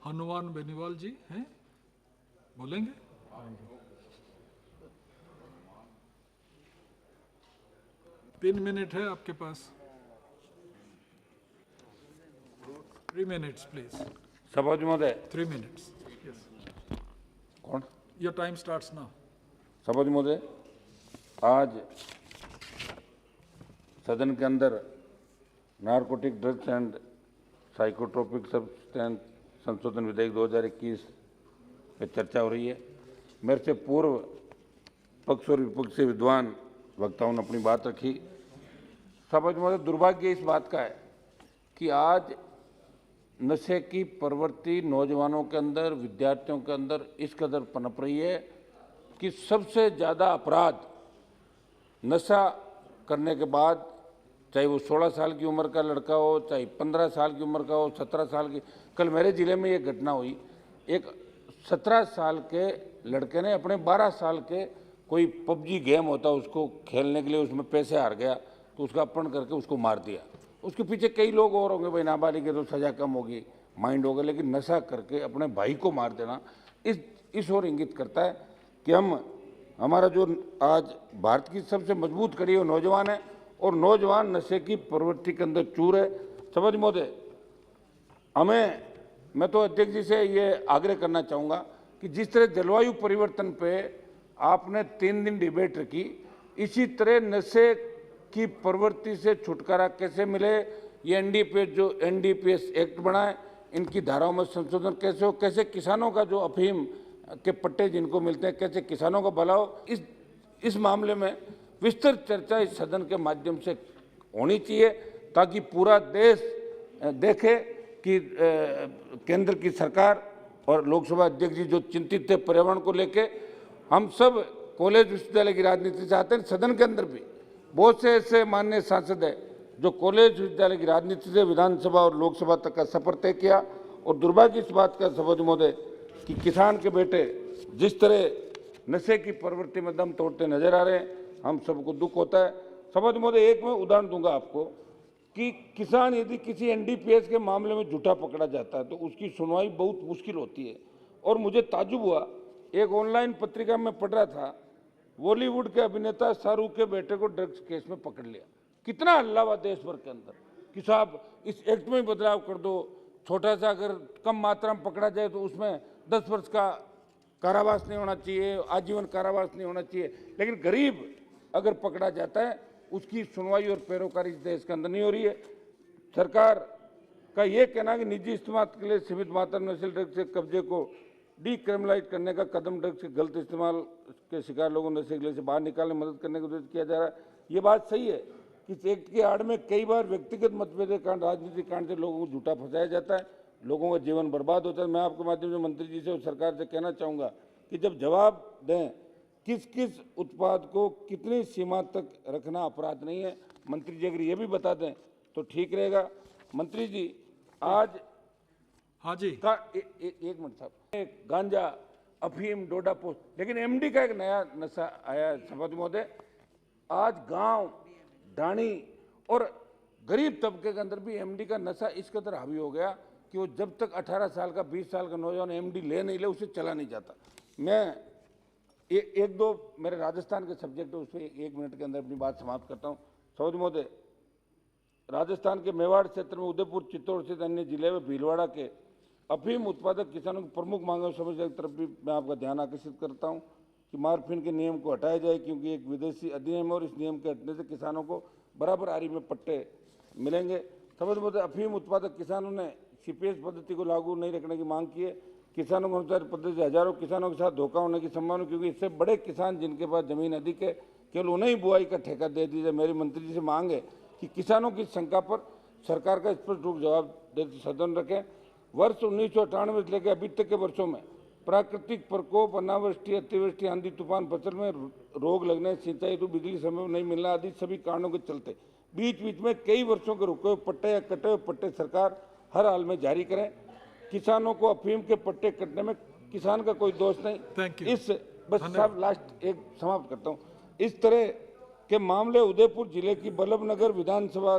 हनुमान बेनीवाल जी हैं, बोलेंगे? 3 मिनट है आपके पास। 3 minutes, please. सभापति महोदय। 3 minutes. Yes. कौन? Your time starts now. सभापति महोदय, आज सदन के अंदर narcotic drugs and psychotropic substance संशोधन विधेयक 2021 पे चर्चा हो रही है। मेरे से पूर्व पक्ष और विपक्ष से विद्वान वक्ताओं ने अपनी बात रखी। सभापति महोदय, दुर्भाग्य इस बात का है कि आज नशे की प्रवृत्ति नौजवानों के अंदर, विद्यार्थियों के अंदर इस कदर पनप रही है कि सबसे ज़्यादा अपराध नशा करने के बाद, चाहे वो 16 साल की उम्र का लड़का हो, चाहे 15 साल की उम्र का हो, 17 साल की। कल मेरे ज़िले में ये घटना हुई, एक 17 साल के लड़के ने अपने 12 साल के कोई पबजी गेम होता है उसको खेलने के लिए, उसमें पैसे हार गया तो उसका अपहरण करके उसको मार दिया। उसके पीछे कई लोग और होंगे, भाई नाबालिग है तो सज़ा कम होगी, माइंड होगा, लेकिन नशा करके अपने भाई को मार देना इस ओर इंगित करता है कि हमारा जो आज भारत की सबसे मजबूत कड़ी है नौजवान है, और नौजवान नशे की प्रवृत्ति के अंदर चूर है। सभापति महोदय, मैं तो अध्यक्ष जी से ये आग्रह करना चाहूँगा कि जिस तरह जलवायु परिवर्तन पे आपने 3 दिन डिबेट रखी, इसी तरह नशे की प्रवृत्ति से छुटकारा कैसे मिले, ये एनडीपीएस एक्ट बनाए, इनकी धाराओं में संशोधन कैसे हो, कैसे किसानों का जो अफीम के पट्टे जिनको मिलते हैं, कैसे किसानों का भला हो, इस मामले में विस्तृत चर्चा इस सदन के माध्यम से होनी चाहिए, ताकि पूरा देश देखे कि केंद्र की सरकार और लोकसभा अध्यक्ष जी जो चिंतित थे पर्यावरण को लेके। हम सब कॉलेज विश्वविद्यालय की राजनीति चाहते हैं। सदन के अंदर भी बहुत से ऐसे माननीय सांसद हैं जो कॉलेज विश्वविद्यालय की राजनीति से विधानसभा और लोकसभा तक का सफर तय किया, और दुर्भाग्य इस बात का सभापति महोदय कि किसान के बेटे जिस तरह नशे की प्रवृत्ति में दम तोड़ते नजर आ रहे हैं, हम सबको दुख होता है। सभापति महोदय, एक मैं उदाहरण दूंगा आपको कि किसान यदि किसी एनडीपीएस के मामले में झूठा पकड़ा जाता है तो उसकी सुनवाई बहुत मुश्किल होती है। और मुझे ताज्जुब हुआ, एक ऑनलाइन पत्रिका में पढ़ रहा था, बॉलीवुड के अभिनेता शाहरुख के बेटे को ड्रग्स केस में पकड़ लिया। कितना हल्ला हुआ देश भर के अंदर कि साहब इस एक्ट में बदलाव कर दो, छोटा सा अगर कम मात्रा में पकड़ा जाए तो उसमें 10 वर्ष का कारावास नहीं होना चाहिए, आजीवन कारावास नहीं होना चाहिए। लेकिन गरीब अगर पकड़ा जाता है उसकी सुनवाई और पैरोकारी इस देश के अंदर नहीं हो रही है। सरकार का ये कहना कि निजी इस्तेमाल के लिए सीमित मात्रा में नशीले ड्रग्स के कब्जे को डीक्रिमिनलाइज करने का कदम ड्रग्स के गलत इस्तेमाल के शिकार लोगों को नशे से बाहर निकालने में मदद करने के उद्देश्य किया जा रहा है। ये बात सही है कि इस एक्ट की आड़ में कई बार व्यक्तिगत मतभेद के कारण, राजनीतिक कारण से लोगों को झूठा फंसाया जाता है, लोगों का जीवन बर्बाद होता है। मैं आपके माध्यम से मंत्री जी से और सरकार से कहना चाहूँगा कि जब जवाब दें किस किस उत्पाद को कितनी सीमा तक रखना अपराध नहीं है, मंत्री जी अगर ये भी बता दें तो ठीक रहेगा। मंत्री जी, आज हाँ जी का एक मिनट साहब, गांजा, अफीम, डोडा पोस्ट, लेकिन एमडी का एक नया नशा आया है सभापति महोदय। आज गांव, ढाणी और गरीब तबके के अंदर भी एमडी का नशा इस कदर हावी हो गया कि वो जब तक 18 साल का 20 साल का नौजवान एमडी ले नहीं ले उसे चला नहीं जाता। मैं एक दो मेरे राजस्थान के सब्जेक्ट है, उसमें 1 मिनट के अंदर अपनी बात समाप्त करता हूँ। सभापति महोदय, राजस्थान के मेवाड़ क्षेत्र में उदयपुर, चित्तौड़ सहित अन्य जिले में भीलवाड़ा के अफीम उत्पादक किसानों की प्रमुख मांगों समस्या की तरफ भी मैं आपका ध्यान आकर्षित करता हूं कि मार्फिन के नियम को हटाया जाए, क्योंकि एक विदेशी अधिनियम है और इस नियम के हटने से किसानों को बराबर आरी में पट्टे मिलेंगे। सभापति महोदय, अफीम उत्पादक किसानों ने सीपीएस पद्धति को लागू नहीं रखने की मांग की है। किसानों को अनुसार पद्धति से हजारों किसानों के साथ धोखा होने की संभावना, क्योंकि इससे बड़े किसान जिनके पास जमीन अधिक है केवल उन्हें ही बुआई का ठेका दे दीजिए। मेरी मंत्री जी से मांग है कि किसानों की शंका पर सरकार का स्पष्ट रूप जवाब देते सदन रखें। वर्ष 1998 से लेकर अभी तक के वर्षों में प्राकृतिक प्रकोप, अनावृष्टि, अतिवृष्टि, आंधी तूफान, फसल में रोग लगने, सिंचाई तो बिजली समय में नहीं मिलना आदि सभी कारणों के चलते बीच बीच में कई वर्षों के रुके हुए पट्टे या कटे हुए पट्टे सरकार हर हाल में जारी करें। किसानों को अफीम के पट्टे कटने में किसान का कोई दोष नहीं। इस बस साहब लास्ट एक समाप्त करता हूँ। इस तरह के मामले उदयपुर जिले की बल्लभनगर विधानसभा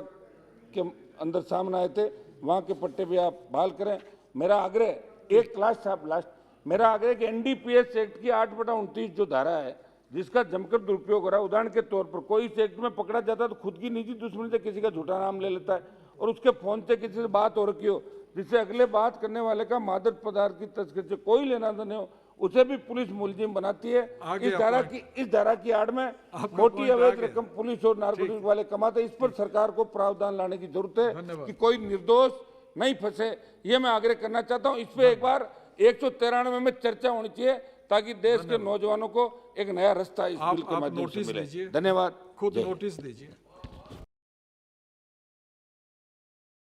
के अंदर सामने आए थे, वहाँ के पट्टे भी आप बहाल करें। मेरा आग्रह एक क्लास साहब लास्ट मेरा आग्रह है कि एनडीपीएस एक्ट की 8/29 जो धारा है जिसका जमकर दुरुपयोग हो रहा है, उदाहरण के तौर पर कोई इस एक्ट में पकड़ा जाता है तो खुद की निजी दुश्मनी से किसी का झूठा नाम ले लेता है और उसके फोन से किसी से बात हो रखी हो जिससे अगले बात करने वाले का मादक पदार्थ की तस्करी से कोई लेना देना हो, उसे भी पुलिस मुलजिम बनाती है। आगे इस धारा की आड़ में मोटी अवैध रकम पुलिस और नारकोटिक्स वाले कमाते हैं। इस पर सरकार को प्रावधान लाने की जरूरत है कि कोई निर्दोष नहीं फंसे। ये मैं आग्रह करना चाहता हूं। इस पे एक बार 193 में चर्चा होनी चाहिए ताकि देश के नौजवानों को एक नया रास्ता इस बिल के आप माध्यम से नोटिस मिले। लीजिए, धन्यवाद। खुद नोटिस दीजिए।